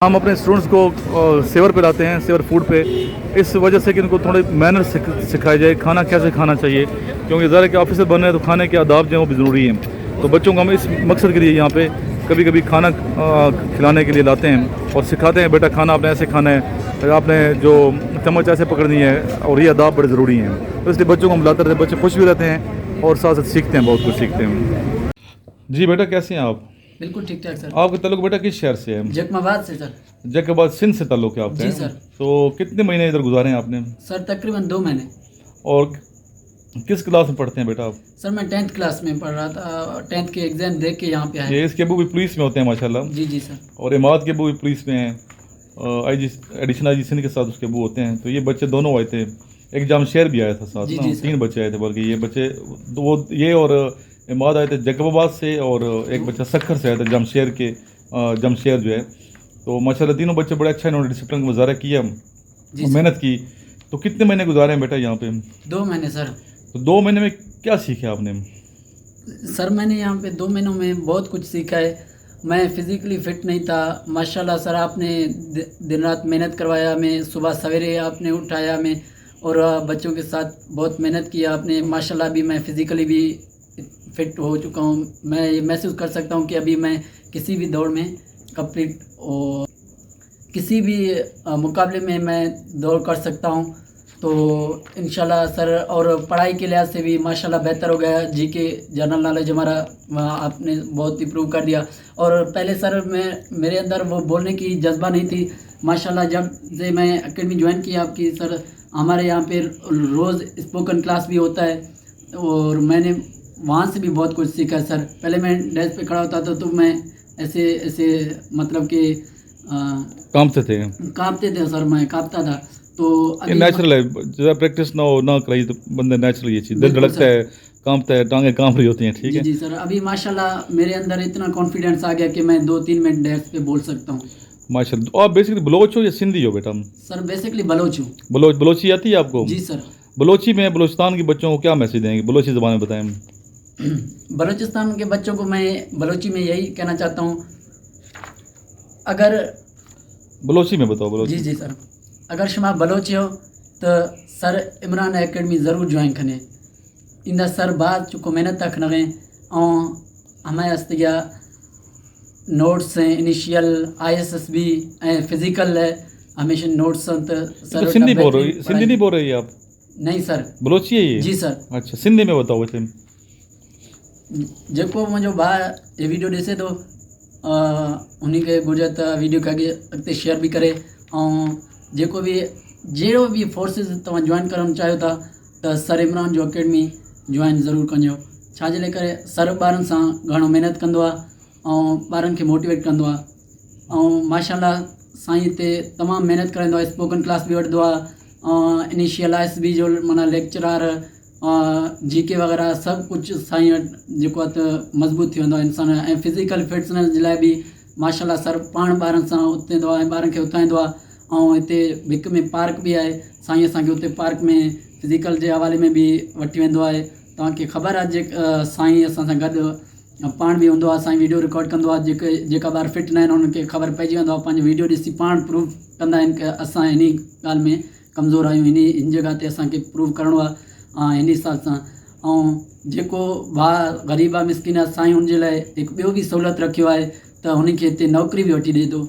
हम अपने स्टूडेंट्स को सेवर पे लाते हैं, सेवर फूड पे, इस वजह से कि उनको थोड़े मैनर सिखाए जाए, खाना कैसे खाना चाहिए, क्योंकि ज़रा के ऑफिसर बन रहे हैं तो खाने के आदाब जो हैं वो भी ज़रूरी हैं। तो बच्चों को हम इस मकसद के लिए यहाँ पे कभी कभी खाना खिलाने के लिए लाते हैं और सिखाते हैं, बेटा खाना आपने ऐसे खाना है, आपने जो चम्मच ऐसे पकड़नी है, और ये आदाब बड़े ज़रूरी हैं। तो इसलिए बच्चों को हम लाते रहते हैं, बच्चे खुश भी रहते हैं और साथ साथ सीखते हैं, बहुत कुछ सीखते हैं। जी बेटा, कैसे हैं आप? बिल्कुल ठीक ठाक सर। आपका ताल्लुक बेटा किस शहर से है? जैकबाबाद से सर। जैकबाबाद सिंध से ताल्लुक है आपका? जी सर। तो कितने महीने इधर गुजारे हैं आपने? सर तकरीबन 2 महीने। और किस क्लास में पढ़ते हैं बेटा आप? सर मैं 10th क्लास में पढ़ रहा था, 10th के एग्जाम दे के यहाँ पे आया। ये इसके अबू भी पुलिस में होते हैं माशाल्लाह। जी जी सर। और इमाद के अबू भी पुलिस में हैं, IG एडिशनल IG सिंध के साथ उसके अबू होते हैं। तो ये बच्चे दोनों आए थे, एक जामशेर भी आया था साथ ना, 3 बच्चे आए थे, बल्कि ये बच्चे तो वो ये और इमाद आए थे जैकबाबाद से, और एक बच्चा सखर से आया था, जामशेर के जामशेर जो है। तो माशाल्लाह तीनों बच्चे बड़े अच्छा इन्होंने डिसिप्लिन का मुजाहरा किया, मेहनत की। तो कितने महीने गुजारे हैं बेटा यहाँ पे? 2 महीने सर। तो 2 महीने में क्या सीखा आपने? सर मैंने यहाँ पे 2 महीनों में बहुत कुछ सीखा है। मैं फिज़िकली फ़िट नहीं था, माशाल्लाह सर आपने दिन रात मेहनत करवाया, मैं सुबह सवेरे आपने उठाया, मैं और बच्चों के साथ बहुत मेहनत किया आपने, माशाल्लाह अभी मैं फ़िज़िकली भी फ़िट हो चुका हूँ। मैं ये महसूस कर सकता हूँ कि अभी मैं किसी भी दौड़ में कंप्लीट और किसी भी मुकाबले में मैं दौड़ कर सकता हूँ। तो इंशाल्लाह सर, और पढ़ाई के लिहाज से भी माशाल्लाह बेहतर हो गया। जीके जनरल नॉलेज हमारा आपने बहुत इंप्रूव कर दिया। और पहले सर मेरे अंदर वो बोलने की जज्बा नहीं थी, माशाल्लाह जब से मैं एकेडमी ज्वाइन की आपकी सर, हमारे यहाँ पे रोज़ स्पोकन क्लास भी होता है और मैंने वहाँ से भी बहुत कुछ सीखा सर। पहले मैं डेस्क पे खड़ा होता था तो मैं ऐसे मतलब कि कांपते थे सर, मैं कांपता था। तो ये नेचुरल है, ज़्यादा प्रैक्टिस ना हो ना कराई तो बंदे नेचुरल ये चीज़ दिल धड़कता है, कांपता है, टांगें कांप रही होती हैं। ठीक है जी सर। अभी माशाल्लाह मेरे अंदर इतना कॉन्फिडेंस आ गया कि मैं 2-3 मिनट डेस्क पे बोल सकता हूँ माशाल्लाह। तो आप बेसिकली बलोच हो या सिंधी हो बेटा? सर बेसिकली बलोच हूँ। बलोची आती है आपको? जी सर। बलोची में बलोचिस्तान के बच्चों को क्या मैसेज देंगे, बलोची ज़बान में बताएं? बलूचिस्तान के बच्चों को मैं बलोची में यही कहना चाहता हूँ, अगर बलोची में बताओ। बलोची? जी सर। अगर शुमा बलोची हो तो सर इमरान एकेडमी ज़रूर ज्वाइन करें। इन सर बाद चुको मेहनत तक नगे और हमें अस्तिया नोट्स हैं, इनिशियल ISSB फिजिकल है, हमेशा नोट्स सर। सिंधी नहीं बोल रही आप? नहीं सर, बलोची है ये? जी सर। अच्छा, सिंधी में बताओ बच्चे। जेको मुझे भाउ ये वीडियो ॾिसे थो उन्हीं के घुर्जे त वीडियो खे अॻिते शेयर भी करे, ऐं जेको बि जहिड़ो बि फोर्सिस तव्हां ज्वाइन करणु चाहियो था त सर इमरान जो अकेडमी ज्वाइन ज़रूरु कजो। छाजे लाइ करे सर ॿारनि सां घणो महिनत कंदो आहे ऐं ॿारनि खे मोटिवेट कंदो आहे, ऐं माशाल्लाह साईं हिते तमामु महिनत कराईंदो आहे, स्पोकन क्लास बि वठंदो आहे, इनिशियल ISSB जो माना लेक्चरार, GK वग़ैरह सभु कुझु साईं वटि जेको आहे त मज़बूत थी वेंदो आहे इंसान। ऐं फिज़िकल फिटनेस जे लाइ बि माशाल्लाह सर पाण ॿारनि सां उथंदो आहे, ॿारनि खे उथाईंदो आहे। ऐं हिते भिक में पार्क बि आहे, साईं असांखे उते पार्क में फिज़िकल जे हवाले में बि वठी वेंदो आहे। तव्हांखे ख़बर आहे साईं असां सां गॾु पाण बि हूंदो आहे, साईं वीडियो रिकॉर्ड कंदो आहे, जेका ॿार फिट न आहिनि उन्हनि खे ख़बर पइजी वेंदो आहे, पंहिंजो वीडियो ॾिसी पाण प्रूव कंदा आहिनि की असां हिन ॻाल्हि में कमज़ोर आहियूं, हिन जॻह ते असांखे प्रूव करिणो आहे हिन हिसाब सां। ऐं जेको भाउ ग़रीब आहे, मिसकिन आहे, साईं हुनजे लाइ हिकु ॿियो बि सहूलियत रखियो आहे त हुनखे हिते नौकिरी बि वठी ॾिए थो।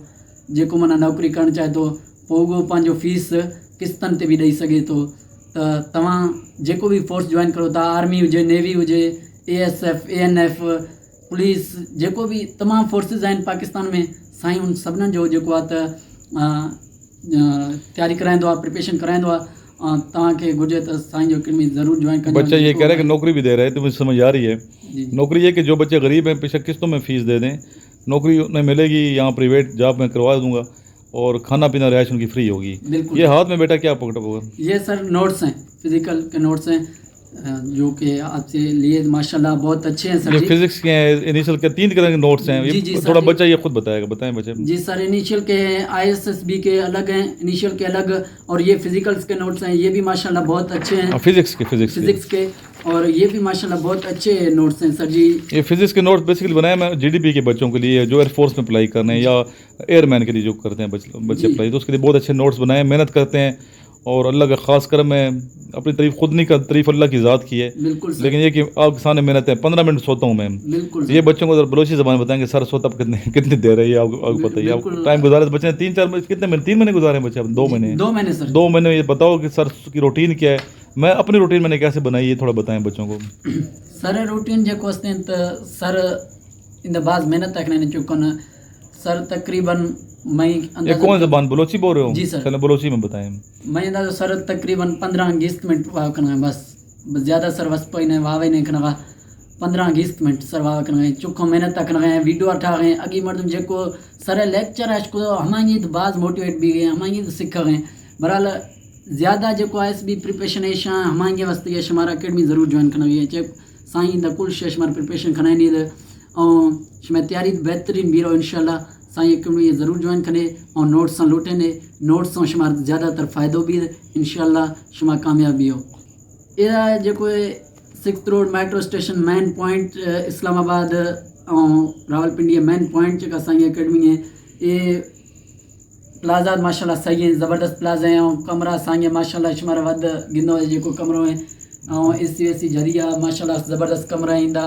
जेको माना नौकिरी करणु चाहे थो पोइ उहो पंहिंजो फीस किस्तनि ते बि ॾेई सघे थो। त तव्हां जेको बि फोर्स ज्वाइन करो था, आर्मी हुजे, नेवी हुजे, ASF ANF पुलिस, जेको बि तमामु फोर्सिस आहिनि पाकिस्तान में, साईं उन सभिनीनि जो जेको आहे त तयारी कराईंदो आहे, प्रिपरेशन कराईंदो आहे। तव्हांखे घुर्जे त साईं जो अकेडमी ज़रूर ज्वाइन कजो। बच्चा ये कह रहा है कि नौकरी भी दे रहा है, तो मुझे समझ आ रही है। नौकरी ये कि जो बच्चे गरीब हैं बेशक किस्तों में फ़ीस दे दें, नौकरी उन्हें मिलेगी, यहाँ प्राइवेट जॉब में करवा दूंगा और खाना पीना रिहाइश उनकी फ्री होगी। ये हाथ में बेटा क्या पकड़ा होगा? ये सर नोट्स हैं, फिजिकल के नोट्स हैं, जो कि आपसे लिए माशाल्लाह बहुत अच्छे हैं सर ये जी। फिजिक्स के हैं, इनिशियल के 3 तरह के नोट्स हैं। जी, ये जी, सर थोड़ा जी। बच्चा ये खुद बताएगा, बताएं बच्चे। जी सर, इनिशियल के ISSB के अलग हैं, इनिशियल के अलग, और ये फिजिकल्स के नोट्स हैं, ये भी माशाल्लाह बहुत अच्छे हैं। फिजिक्स के फिजिक्स के, और ये भी माशाल्लाह बहुत अच्छे नोट्स हैं सर जी। ये फिजिक्स के नोट्स बेसिकली बनाए मैं GDP के बच्चों के लिए, जो एयरफोर्स में अप्लाई करने हैं या एयरमैन के लिए जो करते हैं बच्चे जी। अप्लाई, तो उसके लिए बहुत अच्छे नोट्स बनाए, मेहनत करते हैं। और अल्लाह का खास करम है, अपनी तारीफ खुद नहीं कर, तारीफ अल्लाह की ज़ात की है। बिल्कुल सर। लेकिन ये कि आपके सामने मेहनत है। 15 मिनट सोता हूँ मैं। बिल्कुल सर। ये बच्चों को अगर बलोची ज़बान बताएंगे सर सोता आप कितने कितनी देर है, ये आपको पता ही है। बिल्कुल। आपको टाइम गुजारे तो बच्चे ने 3-4 महीने, कितने महीने, 3 महीने गुजारे हैं बच्चे, 2 महीने। 2 महीने सर। 2 महीने में ये बताओ कि सर की रूटीन क्या है। मैं अपनी रूटीन मैंने कैसे बनाई, ये थोड़ा बताएं बच्चों को। सर रूटीन जेको वस्ते त सर इन बाज मेहनत तक नहीं चुकन सर तकरीबन मैं ये कौन ज़बान, बलोची बोल रहे हो? जी सर। चलो बलोची में बताएं। मैं अंदाज़ा सर तकरीबन 15-20 मिनट वाह करना है बस ज़्यादा सर वस पे नहीं वावे नहीं करना 15-20 मिनट सर वाह करना है चुको मेहनत तक करना है वीडियो अठा गए अगी मर्दम जेको सर लेक्चर है को हमारी तो बाज मोटिवेट भी गए हमारी तो सीख गए बहरहाल ज़्यादा जो ISB प्रिपरेशन है शाह हमारे वास्ते ये हमारा अकेडमी ज़रूर ज्वाइन करना है चे साईं द कुल शेष हमारा प्रिपरेशन करना नहीं और मैं तैयारी बेहतरीन भी रहो इंशाल्लाह साईं अकेडमी ये ज़रूर ज्वाइन करें और नोट्स से लौटे ने नोट्स से शुमार ज़्यादातर फ़ायदो भी इंशाल्लाह शुमार कामयाब भी हो ये जो 6th road metro station main point Islamabad और रावलपिंडी मेन पॉइंट जो साईं अकेडमी है ये प्लाज़ा माशाल्लाह सही है ज़बरदस्त प्लाज़ा है और कमरा साईं माशाल्लाह शुमार वध गिनो जो कमरो है और AC जरिया माशाल्लाह ज़बरदस्त कमरा इंदा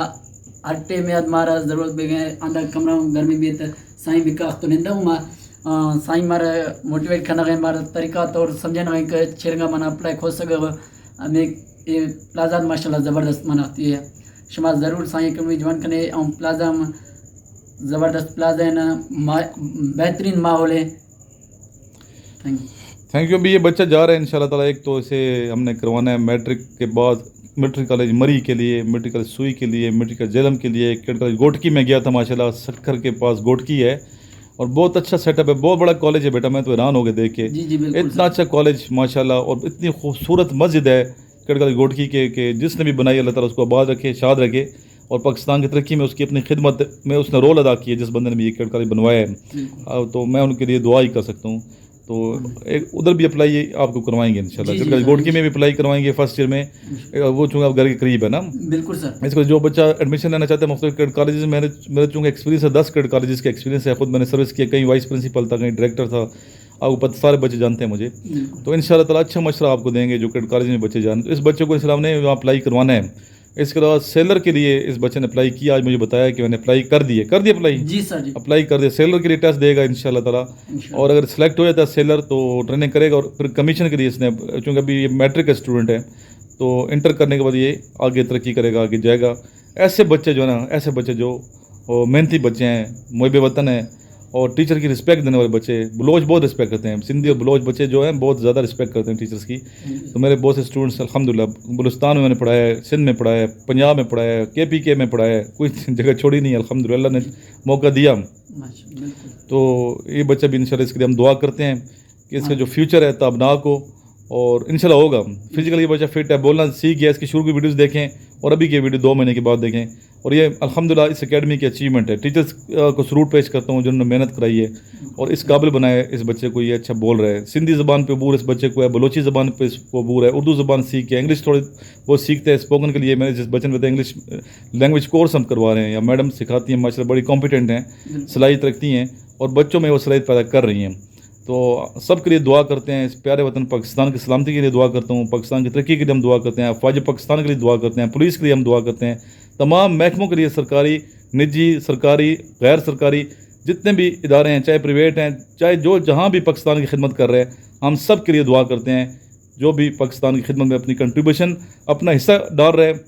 अट्टे में मारा ज़रूरत भी गए अंदर कमरा गर्मी भी तो साईं विकास तो निंदा हूँ मां साईं मारा मोटिवेट करना गए मारा तरीका तौर समझना गए कि छिरंगा मना अप्लाई खो सके हमें ये प्लाज़ा माशाल्लाह ज़बरदस्त मनाती है शुमार ज़रूर साईं कमी ज्वाइन करने और प्लाज़ा में ज़बरदस्त प्लाज़ा है ना बेहतरीन माहौल है। Thank you. अभी ये बच्चा जा रहा है इंशाल्लाह ताला, एक तो इसे हमने करवाना है मैट्रिक के बाद मिलिट्री कॉलेज मरी के लिए, मिलिट्री कॉलेज सुई के लिए, मिलिट्री कॉलेज जेलम के लिए, कैडेट कॉलेज गोटकी में गया था माशाल्लाह, सक्कर के पास गोटकी है और बहुत अच्छा सेटअप है, बहुत बड़ा कॉलेज है बेटा, मैं तो हैरान हो गया देख के। जी बिल्कुल इतना अच्छा कॉलेज माशाल्लाह, और इतनी खूबसूरत मस्जिद है कैडेट कॉलेज गोटकी के जिसने भी बनाई अल्लाह ताला उसको आबाद रखे, शाद रखे, और पाकिस्तान की तरक्की में उसकी अपनी खिदमत में उसने रोल अदा की है जिस बंदे ने भी ये कैडेट कॉलेज बनवाया है। तो मैं उनके लिए दुआ ही कर सकता हूँ। तो एक उधर भी अप्लाई आपको करवाएंगे इंशाल्लाह, गोटकी में भी अप्लाई करवाएंगे फर्स्ट ईयर में, वो चूँकि आप घर के करीब है ना। बिल्कुल सर। इसको जो बच्चा एडमिशन लेना चाहते हैं मुख्तलिफ कैडेट कॉलेजेस में, मेरे चूँकि एक्सपीरियंस है 10 कैडेट कॉलेजेस का एक्सपीरियंस है, खुद मैंने सर्विस किया, कहीं वाइस प्रिंसिपल था, कहीं डायरेक्टर था, आपको पता सारे बच्चे जानते हैं मुझे। तो इंशाल्लाह ताला अच्छा मशवरा आपको देंगे जो कैडेट कॉलेज में बच्चे जान। तो इस बच्चे को इस्लाम ने वहाँ अप्लाई करवाना है। इसके अलावा सेलर के लिए इस बच्चे ने अप्लाई किया, आज मुझे बताया कि मैंने अप्लाई कर दिए अप्लाई। जी सर जी। अप्लाई कर दिया, सेलर के लिए टेस्ट देगा इंशाल्लाह ताला, और अगर सेलेक्ट हो जाता है सेलर तो ट्रेनिंग करेगा, और फिर कमीशन के लिए इसने, चूँकि अभी ये मैट्रिक का स्टूडेंट है तो इंटर करने के बाद ये आगे तरक्की करेगा, आगे जाएगा। ऐसे बच्चे जो है ना, ऐसे बच्चे जो मेहनती बच्चे हैं, मुहिब वतन है और टीचर की रिस्पेक्ट देने वाले बच्चे, बलोच बहुत रिस्पेक्ट करते हैं, सिंधी और बलोच बच्चे जो हैं बहुत ज़्यादा रिस्पेक्ट करते हैं टीचर्स की। तो मेरे बहुत से स्टूडेंट्स अल्हम्दुलिल्लाह बलुस्तान में मैंने पढ़ाया है, सिंध में पढ़ाया है, पंजाब में पढ़ाया है, KPK में पढ़ाया है, कोई जगह छोड़ी नहीं है अल्हम्दुलिल्लाह, ने मौका दिया। तो ये बच्चा भी इंशाल्लाह, इसके लिए हम दुआ करते हैं कि इसका जो फ्यूचर है ताबनाक हो और इंशाल्लाह होगा। फिजिकली बच्चा फिट है, बोलना सीख गया, इसकी शुरू की वीडियोस देखें और अभी की वीडियो 2 महीने के बाद देखें, और ये अल्हम्दुलिल्लाह इस एकेडमी की अचीवमेंट है। टीचर्स को सलूट पेश करता हूँ जिन्होंने मेहनत कराई है और इस काबिल बनाया है इस बच्चे को, ये अच्छा बोल रहा है, सिंधी ज़बान पे अबूर इस बच्चे को है, बलोची ज़बान पे इसको अबूर है, उर्दू ज़बान सीख के, इंग्लिश थोड़ी बहुत सीखते हैं, स्पोकन के लिए मैंने जिस बच्चे ने बताया इंग्लिश लैंग्वेज कोर्स हम करवा रहे हैं, या मैडम सिखाती हैं माशाल्लाह, बड़ी कॉम्पिटेंट हैं, सलाहियत रखती हैं और बच्चों में वो सलाहियत पैदा कर रही हैं। तो सब के लिए दुआ करते हैं, इस प्यारे वतन पाकिस्तान की सलामती के लिए दुआ करता हूँ, पाकिस्तान की तरक्की के लिए हम दुआ करते हैं, फ़ौज पाकिस्तान के लिए दुआ करते हैं, पुलिस के लिए हम दुआ करते हैं, तमाम महकमों के लिए, सरकारी, निजी, सरकारी, गैर सरकारी जितने भी इदारे हैं, चाहे प्राइवेट हैं, चाहे जो जहाँ भी पाकिस्तान की खिदमत कर रहे हैं, हम सब के लिए दुआ करते हैं। जो भी पाकिस्तान की खिदमत में अपनी कंट्रीब्यूशन, अपना हिस्सा डाल रहे हैं,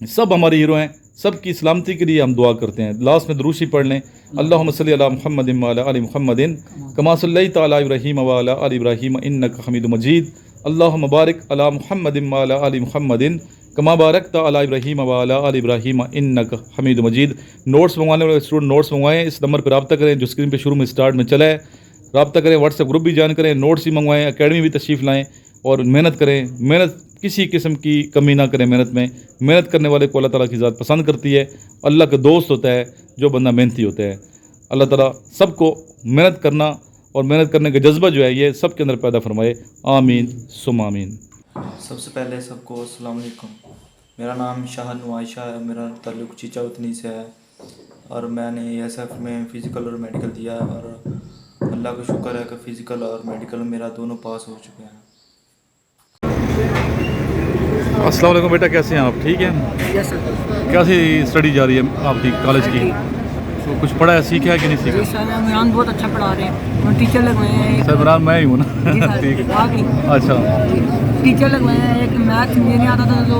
सब हमारे हीरो हैं, सब की सलामती के लिए हम दुआ करते हैं। लास्ट में दुरूशी पढ़ लें, अल्लाहुम्मा सल्ली अला मुहम्मदिन व अला आलि मुहम्मदिन कमा सल्लैता अला इब्राहीम व अला आलि इब्राहीम इन्नका हमीदुम मजीद, अल्लाहुम्मा बारिक अला मुहम्मदिन व अला आलि मुहम्मदिन कमा बारकता अला इब्राहीम व अला आलि इब्राहीम इन्नका हमीदुम मजीद। नोट्स मंगवाने वाले स्टूडेंट नोट्स मंगवाएं, इस नंबर पर रब्ता करें जो स्क्रीन पर शुरू में स्टार्ट में चला है, रब्ता करें, व्हाट्सएप ग्रुप भी ज्वाइन करें, नोट्स भी मंगवाएं, अकेडमी भी तशरीफ़ लाएँ और मेहनत करें। मेहनत किसी किस्म की कमी ना करें मेहनत में। मेहनत करने वाले को अल्लाह ताला की ज़ात पसंद करती है। अल्लाह का दोस्त होता है जो बंदा मेहनती होता है। अल्लाह ताला सबको मेहनत करना और मेहनत करने का जज्बा जो है ये सबके अंदर पैदा फरमाए। आमीन सुम आमीन। सबसे पहले सबको अस्सलाम वालेकुम। मेरा नाम शाहन आयशा है, मेरा ताल्लुक़ चीचा उतनी से है और मैंने ESF में फ़िज़िकल और मेडिकल दिया है और अल्लाह का शुक्र है कि फ़िज़िकल और मेडिकल मेरा दोनों पास हो चुके हैं। अस्सलाम वालेकुम बेटा, कैसे हैं आप? ठीक हैं? Yes sir. कैसी स्टडी जा रही है आपकी कॉलेज की? तो कुछ पढ़ा है, सीखा है कि नहीं जी सीखा? सर, इमरान बहुत अच्छा पढ़ा रहे हैं और टीचर लगवाए हैं सर इमरान मैं ही हूँ ना। जी सर, ठीक है। आगे अच्छा, टीचर लगवाए हैं। एक मैथ मुझे नहीं आता था तो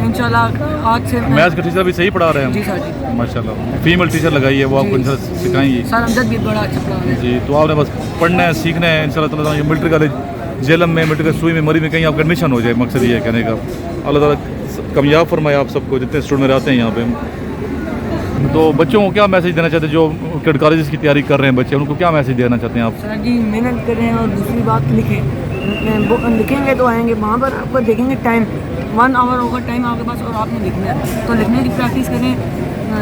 इंशाल्लाह आज से मैथ्स का टीचर भी सही पढ़ा रहे जी हैं सर जी माशाल्लाह। फीमेल टीचर लगाई है, वो आपको जी। इंशाल्लाह सिखाएंगी। सर अमजद भी बड़ा अच्छा पढ़ा रहे हैं। जी, तो आपने बस पढ़ना है, सीखना है इंशाल्लाह ताला। ये मिलिट्री कॉलेज जेलम में, मिलिट्री सुई में, मरी में कहीं आपका एडमिशन हो जाए, मकसद ये है कहने का। अल्लाह ताला कामयाब फरमाए आप सबको, जितने स्टूडेंट मेरे आते हैं यहाँ पे। तो बच्चों को क्या मैसेज देना चाहते हैं जो कैडेट कॉलेज की तैयारी कर रहे हैं बच्चे, उनको क्या मैसेज देना चाहते हैं आप? सर जी मेहनत करें और दूसरी बात लिखेंगे तो आएंगे वहाँ पर आपको देखेंगे टाइम 1 आवर होगा टाइम आपके पास और आपने लिखना है, तो लिखने की प्रैक्टिस करें।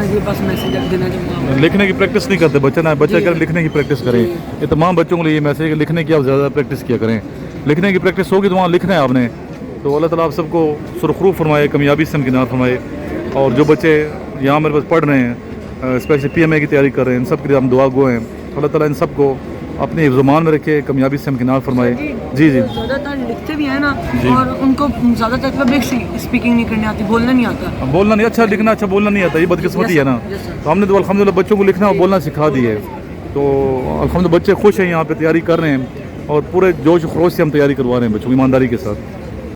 ये बस मैसेज देना चाहूँगा। लिखने की प्रैक्टिस नहीं करते बच्चे ना, बच्चे करें लिखने की प्रैक्टिस करें। ये तमाम बच्चों के लिए ये मैसेज है कि लिखने की आप ज़्यादा प्रैक्टिस किया करें। लिखने की प्रैक्टिस होगी तो वहाँ लिखना है आपने। तो अल्लाह ताला आप सबको सुरखरू फरमाए, कामयाबी से हमकिनार फरमाए। और जो बच्चे यहाँ मेरे पास पढ़ रहे हैं, स्पेशली PMA की तैयारी कर रहे हैं, इन सब के लिए हम दुआ गो हैं। अल्लाह ताला इन सबको अपने ज़ुबान में रखे, कामयाबी से हमकिनार फरमाए। जी जी, ज़्यादातर लिखते भी हैं ना जी। और उनको ज़्यादातर पब्लिक स्पीकिंग नहीं करनी आती, बोलना नहीं आता। बोलना नहीं अच्छा, लिखना अच्छा, बोलना नहीं आता, ये बदकिस्मती है ना। Yes, sir. तो हमने तो अल्हम्दुलिल्लाह बच्चों को लिखना और बोलना सिखा दिया है। तो अल्हम्दुलिल्लाह बच्चे खुश हैं, यहाँ पे तैयारी कर रहे हैं और पूरे जोश खरोश से हम तैयारी करवा रहे हैं बच्चों की ईमानदारी के साथ।